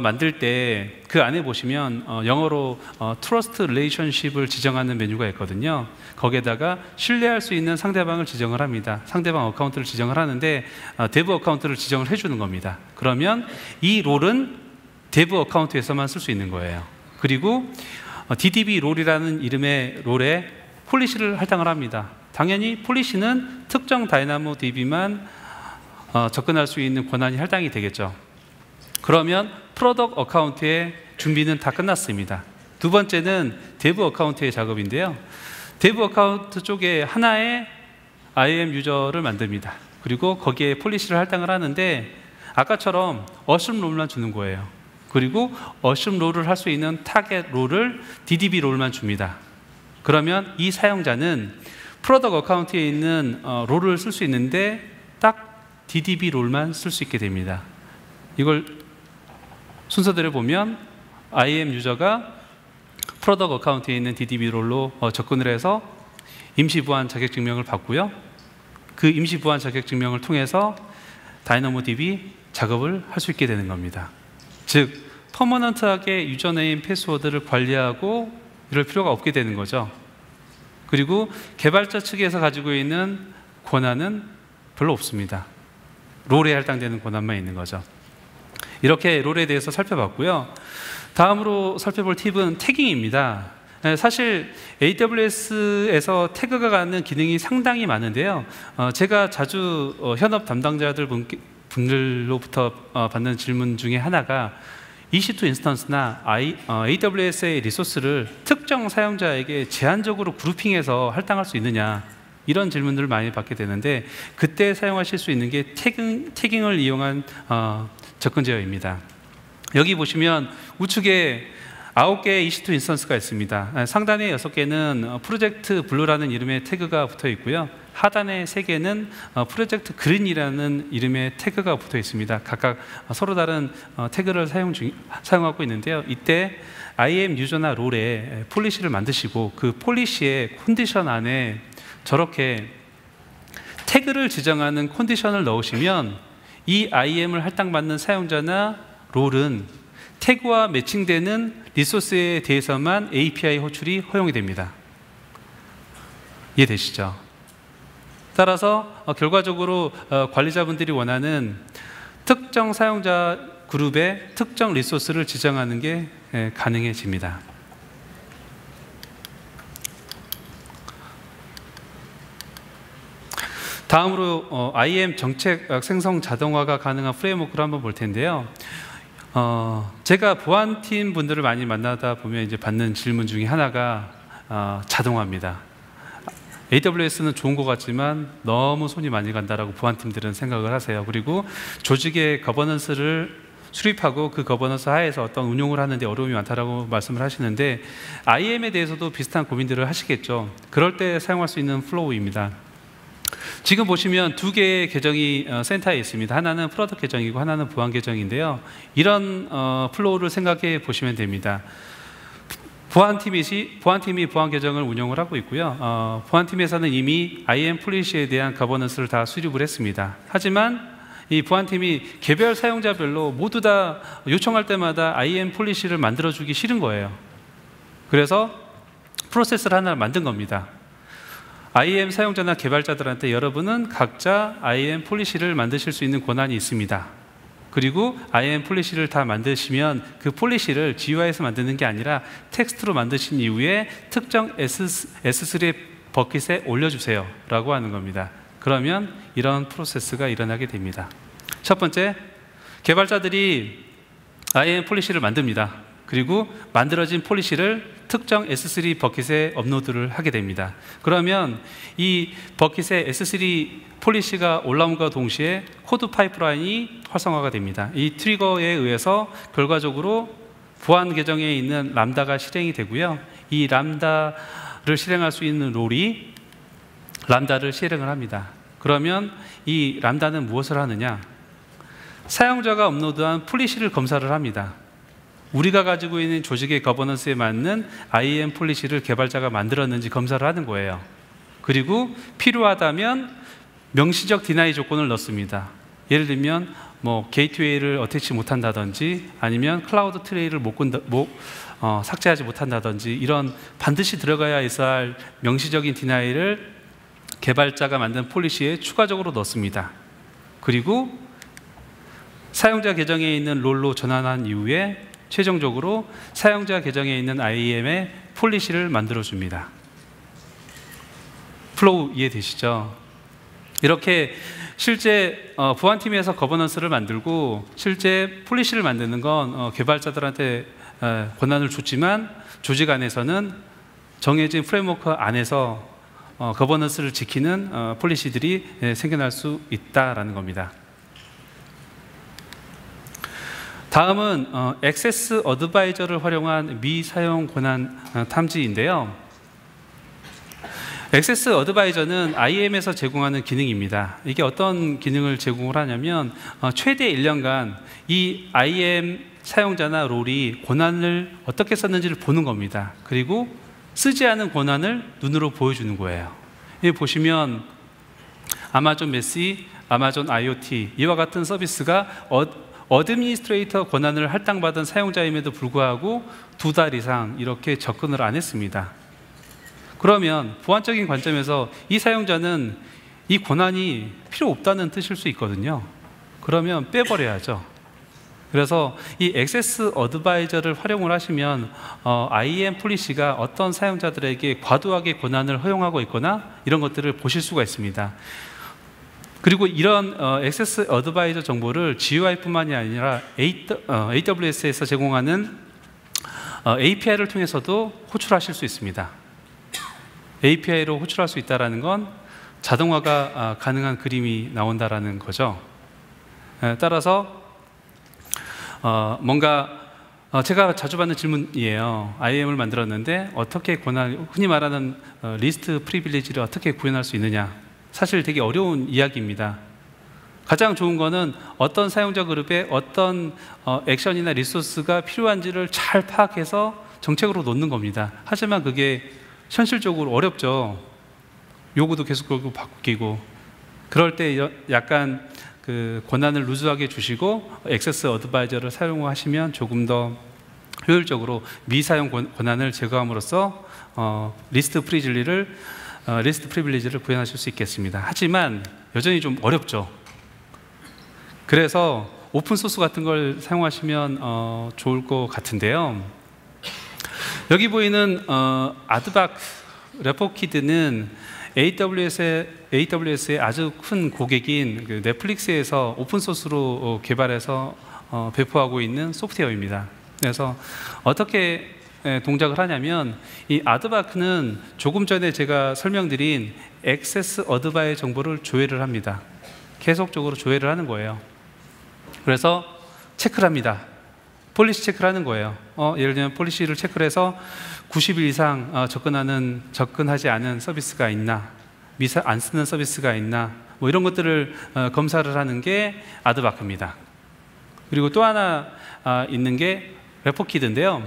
만들 때 그 안에 보시면 영어로 트러스트 릴레이션십을 지정하는 메뉴가 있거든요. 거기에다가 신뢰할 수 있는 상대방을 지정을 합니다. 상대방 어카운트를 지정을 하는데 데브 어카운트를 지정을 해주는 겁니다. 그러면 이 롤은 데브 어카운트에서만 쓸 수 있는 거예요. 그리고 DDB 롤이라는 이름의 롤에 폴리시를 할당을 합니다. 당연히 폴리시는 특정 다이나모DB만 접근할 수 있는 권한이 할당이 되겠죠. 그러면 프로덕트 어카운트의 준비는 다 끝났습니다. 두 번째는 데브 어카운트의 작업인데요. 데브 어카운트 쪽에 하나의 IAM 유저를 만듭니다. 그리고 거기에 폴리시를 할당을 하는데 아까처럼 어셈 롤만 주는 거예요. 그리고 어셈 롤을 할 수 있는 타겟 롤을 DDB 롤만 줍니다. 그러면 이 사용자는 프로덕트 어카운트에 있는 롤을 쓸 수 있는데 딱 DDB 롤만 쓸 수 있게 됩니다. 이걸 순서대로 보면 IAM 유저가 프로덕트 어카운트에 있는 DDB 롤로 접근을 해서 임시 보안 자격증명을 받고요. 그 임시 보안 자격증명을 통해서 다이나모DB 작업을 할 수 있게 되는 겁니다. 즉 퍼머넌트하게 유저네임 패스워드를 관리하고 이럴 필요가 없게 되는 거죠. 그리고 개발자 측에서 가지고 있는 권한은 별로 없습니다. 롤에 할당되는 권한만 있는 거죠. 이렇게 롤에 대해서 살펴봤고요. 다음으로 살펴볼 팁은 태깅입니다. 사실 AWS에서 태그가 갖는 기능이 상당히 많은데요. 제가 자주 현업 담당자들 분들로부터 받는 질문 중에 하나가 EC2 인스턴스나 AWS의 리소스를 특정 사용자에게 제한적으로 그룹핑해서 할당할 수 있느냐, 이런 질문들을 많이 받게 되는데 그때 사용하실 수 있는 게 태깅을 이용한 접근 제어입니다. 여기 보시면 우측에 9개의 EC2 인스턴스가 있습니다. 상단에 6개는 프로젝트 블루라는 이름의 태그가 붙어 있고요. 하단에 3개는 프로젝트 그린이라는 이름의 태그가 붙어 있습니다. 각각 서로 다른 태그를 사용하고 있는데요. 이때 IAM 유저나 롤에 폴리시를 만드시고 그 폴리시의 컨디션 안에 저렇게 태그를 지정하는 컨디션을 넣으시면 이 IAM을 할당받는 사용자나 롤은 태그와 매칭되는 리소스에 대해서만 API 호출이 허용이 됩니다. 이해되시죠? 따라서 결과적으로 관리자분들이 원하는 특정 사용자 그룹의 특정 리소스를 지정하는 게 가능해집니다. 다음으로 IAM 정책 생성 자동화가 가능한 프레임워크를 한번 볼 텐데요. 제가 보안팀 분들을 많이 만나다 보면 이제 받는 질문 중에 하나가 자동화입니다. AWS는 좋은 것 같지만 너무 손이 많이 간다라고 보안팀들은 생각을 하세요. 그리고 조직의 거버넌스를 수립하고 그 거버넌스 하에서 어떤 운용을 하는데 어려움이 많다라고 말씀을 하시는데 IAM에 대해서도 비슷한 고민들을 하시겠죠. 그럴 때 사용할 수 있는 플로우입니다. 지금 보시면 2개의 계정이 센터에 있습니다. 하나는 프로덕트 계정이고 하나는 보안 계정인데요. 이런 플로우를 생각해 보시면 됩니다. 보안팀이 보안 계정을 운영을 하고 있고요. 보안팀에서는 이미 IAM 폴리시에 대한 거버넌스를 다 수립을 했습니다. 하지만 이 보안팀이 개별 사용자별로 모두 다 요청할 때마다 IAM 폴리시를 만들어주기 싫은 거예요. 그래서 프로세스를 하나 만든 겁니다. IAM 사용자나 개발자들한테 여러분은 각자 IAM 폴리시를 만드실 수 있는 권한이 있습니다. 그리고 IAM 폴리시를 다 만드시면 그 폴리시를 GUI에서 만드는 게 아니라 텍스트로 만드신 이후에 특정 S3 버킷에 올려주세요 라고 하는 겁니다. 그러면 이런 프로세스가 일어나게 됩니다. 첫 번째, 개발자들이 IAM 폴리시를 만듭니다. 그리고 만들어진 폴리시를 특정 S3 버킷에 업로드를 하게 됩니다. 그러면 이 버킷에 S3 폴리시가 올라옴과 동시에 코드 파이프라인이 활성화가 됩니다. 이 트리거에 의해서 결과적으로 보안 계정에 있는 람다가 실행이 되고요. 이 람다를 실행할 수 있는 롤이 람다를 실행을 합니다. 그러면 이 람다는 무엇을 하느냐? 사용자가 업로드한 폴리시를 검사를 합니다. 우리가 가지고 있는 조직의 거버넌스에 맞는 IAM 폴리시를 개발자가 만들었는지 검사를 하는 거예요. 그리고 필요하다면 명시적 디나이 조건을 넣습니다. 예를 들면 게이트웨이를 어태치 못한다든지 아니면 클라우드 트레이를 삭제하지 못한다든지 이런 반드시 들어가야 할 명시적인 디나이를 개발자가 만든 폴리시에 추가적으로 넣습니다. 그리고 사용자 계정에 있는 롤로 전환한 이후에 최종적으로 사용자 계정에 있는 IAM의 폴리시를 만들어줍니다. 플로우 이해되시죠? 이렇게 실제 보안팀에서 거버넌스를 만들고 실제 폴리시를 만드는 건 개발자들한테 권한을 줬지만 조직 안에서는 정해진 프레임워크 안에서 거버넌스를 지키는 폴리시들이 생겨날 수 있다라는 겁니다. 다음은 액세스 어드바이저를 활용한 미사용 권한 탐지인데요. 액세스 어드바이저는 IAM에서 제공하는 기능입니다. 이게 어떤 기능을 제공을 하냐면 최대 1년간 이 IAM 사용자나 롤이 권한을 어떻게 썼는지를 보는 겁니다. 그리고 쓰지 않은 권한을 눈으로 보여주는 거예요. 여기 보시면 아마존 메시, 아마존 IoT 이와 같은 서비스가 어드미니스트레이터 권한을 할당받은 사용자임에도 불구하고 2달 이상 이렇게 접근을 안 했습니다. 그러면 보안적인 관점에서 이 사용자는 이 권한이 필요 없다는 뜻일 수 있거든요. 그러면 빼버려야죠. 그래서 이 액세스 어드바이저를 활용을 하시면 IAM 폴리시가 어떤 사용자들에게 과도하게 권한을 허용하고 있거나 이런 것들을 보실 수가 있습니다. 그리고 이런 액세스 어드바이저 정보를 GUI뿐만이 아니라 AWS에서 제공하는 API를 통해서도 호출하실 수 있습니다. API로 호출할 수 있다는 건 자동화가 가능한 그림이 나온다는 거죠. 따라서 제가 자주 받는 질문이에요. IAM을 만들었는데 어떻게 흔히 말하는 리스트 프리빌리지를 어떻게 구현할 수 있느냐. 사실 되게 어려운 이야기입니다. 가장 좋은 거는 어떤 사용자 그룹에 어떤 액션이나 리소스가 필요한지를 잘 파악해서 정책으로 놓는 겁니다. 하지만 그게 현실적으로 어렵죠. 요구도 계속 바뀌고 그럴 때 약간 그 권한을 루즈하게 주시고 액세스 어드바이저를 사용하시면 조금 더 효율적으로 미사용 권한을 제거함으로써 리스트 프리빌리지를 구현하실 수 있겠습니다. 하지만 여전히 좀 어렵죠. 그래서 오픈소스 같은 걸 사용하시면 좋을 것 같은데요. 여기 보이는 아드바크 레포키드는 AWS의 아주 큰 고객인 그 넷플릭스에서 오픈소스로 개발해서 배포하고 있는 소프트웨어입니다. 그래서 어떻게 동작을 하냐면 이 아드바크는 조금 전에 제가 설명드린 액세스 어드바의 정보를 조회를 합니다. 계속적으로 조회를 하는 거예요. 그래서 체크를 합니다. 폴리시 체크를 하는 거예요. 예를 들면 폴리시를 체크를 해서 90일 이상 접근하지 않은 서비스가 있나, 안 쓰는 서비스가 있나, 뭐 이런 것들을 검사를 하는 게 아드바크입니다. 그리고 또 하나 있는 게 레포키드인데요.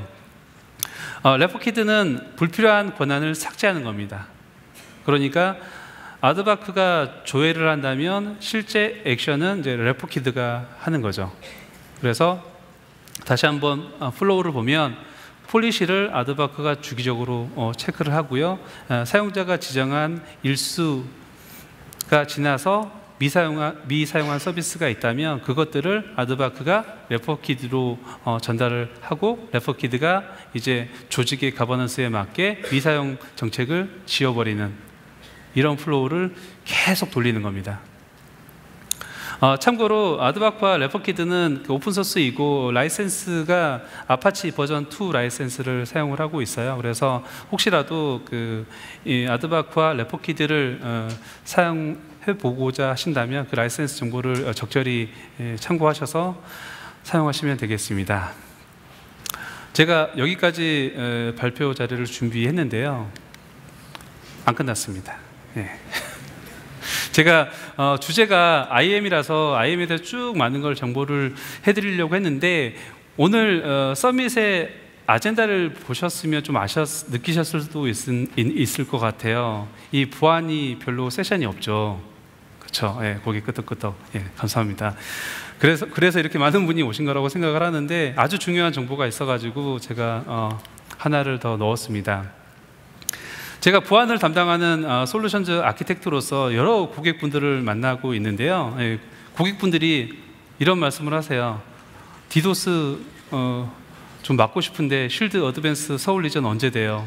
레포키드는 불필요한 권한을 삭제하는 겁니다. 그러니까 아드바크가 조회를 한다면 실제 액션은 이제 레포키드가 하는 거죠. 그래서 다시 한번 플로우를 보면 폴리시를 아드바크가 주기적으로 체크를 하고요. 사용자가 지정한 일수가 지나서 미사용한 서비스가 있다면 그것들을 아드바크가 레포키드로 전달을 하고 레포키드가 이제 조직의 가버넌스에 맞게 미사용 정책을 지워버리는 이런 플로우를 계속 돌리는 겁니다. 참고로 아드바크와 레퍼키드는 오픈소스이고 라이센스가 아파치 버전 2 라이센스를 사용을 하고 있어요. 그래서 혹시라도 이 아드바크와 레퍼키드를 사용해 보고자 하신다면 그 라이센스 정보를 적절히 참고하셔서 사용하시면 되겠습니다. 제가 여기까지 발표 자료를 준비했는데요. 안 끝났습니다. 예. 제가 주제가 IM이라서 IM에 대해서 쭉 많은 걸 정보를 해드리려고 했는데 오늘 서밋의 아젠다를 보셨으면 좀 느끼셨을 수도 있을 것 같아요. 이 보안이 별로 세션이 없죠. 그렇죠? 예, 고개 끄덕끄덕. 예, 감사합니다. 그래서 이렇게 많은 분이 오신 거라고 생각을 하는데 아주 중요한 정보가 있어가지고 제가 하나를 더 넣었습니다. 제가 보안을 담당하는 솔루션즈 아키텍트로서 여러 고객분들을 만나고 있는데요. 예, 고객분들이 이런 말씀을 하세요. 디도스 좀 막고 싶은데 쉴드 어드밴스 서울 리전 언제 돼요?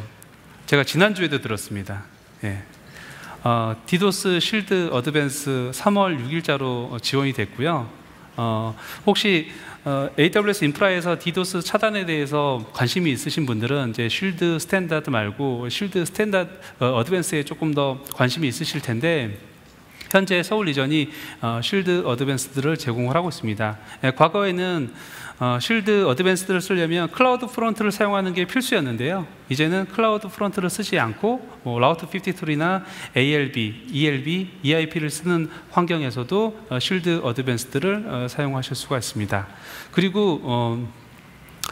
제가 지난주에도 들었습니다. 예. 디도스 쉴드 어드밴스 3월 6일자로 지원이 됐고요. 혹시 AWS 인프라에서 디도스 차단에 대해서 관심이 있으신 분들은 이제 쉴드 스탠다드 말고 쉴드 스탠다드 어드밴스에 조금 더 관심이 있으실 텐데 현재 서울 리전이 쉴드 어드밴스들을 제공을 하고 있습니다. 과거에는 쉴드 어드밴스들을 쓰려면 클라우드 프론트를 사용하는 게 필수였는데요. 이제는 클라우드 프론트를 쓰지 않고 라우트 52나 ALB, ELB, EIP를 쓰는 환경에서도 쉴드 어드밴스들을 사용하실 수가 있습니다. 그리고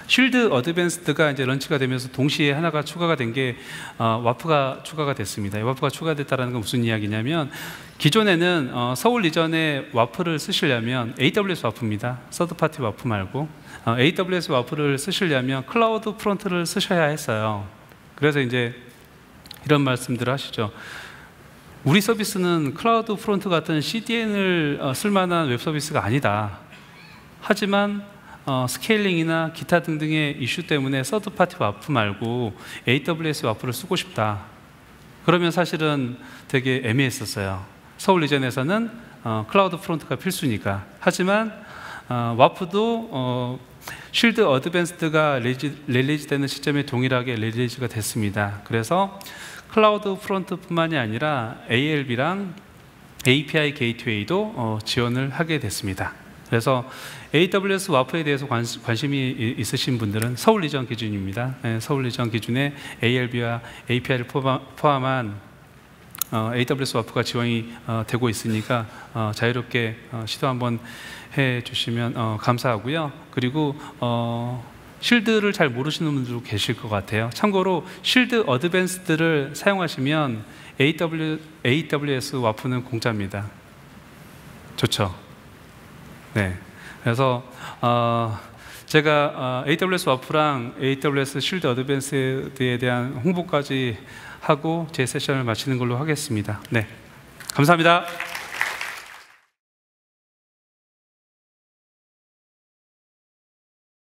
쉴드 어드밴스드가 이제 런치가 되면서 동시에 하나가 추가가 된 게 와프가 추가가 됐습니다. 와프가 추가됐다는 건 무슨 이야기냐면 기존에는 서울 리전에 와프를 쓰시려면 AWS 와프입니다. 서드파티 와프 말고 AWS 와프를 쓰시려면 클라우드 프론트를 쓰셔야 했어요. 그래서 이제 이런 말씀들을 하시죠. 우리 서비스는 클라우드 프론트 같은 CDN을 쓸만한 웹 서비스가 아니다. 하지만 스케일링이나 기타 등등의 이슈 때문에 서드파티 와프 말고 AWS 와프를 쓰고 싶다. 그러면 사실은 되게 애매했었어요. 서울 리전에서는 클라우드 프론트가 필수니까. 하지만 와프도 쉴드 어드밴스드가 릴리즈 되는 시점에 동일하게 릴리즈가 됐습니다. 그래서 클라우드 프론트뿐만이 아니라 ALB랑 API 게이트웨이도 지원을 하게 됐습니다. 그래서 AWS 와프에 대해서 관심이 있으신 분들은 서울 리전 기준입니다. 네, 서울 리전 기준에 ALB와 API를 포함한 AWS 와프가 지원이 되고 있으니까 자유롭게 시도 한번 해주시면 감사하고요. 그리고 쉴드를 잘 모르시는 분들도 계실 것 같아요. 참고로 쉴드 어드밴스드를 사용하시면 AWS 와프는 공짜입니다. 좋죠? 네. 그래서 제가 AWS 와프랑 AWS 쉴드 어드밴스드에 대한 홍보까지 하고 제 세션을 마치는 걸로 하겠습니다. 네, 감사합니다.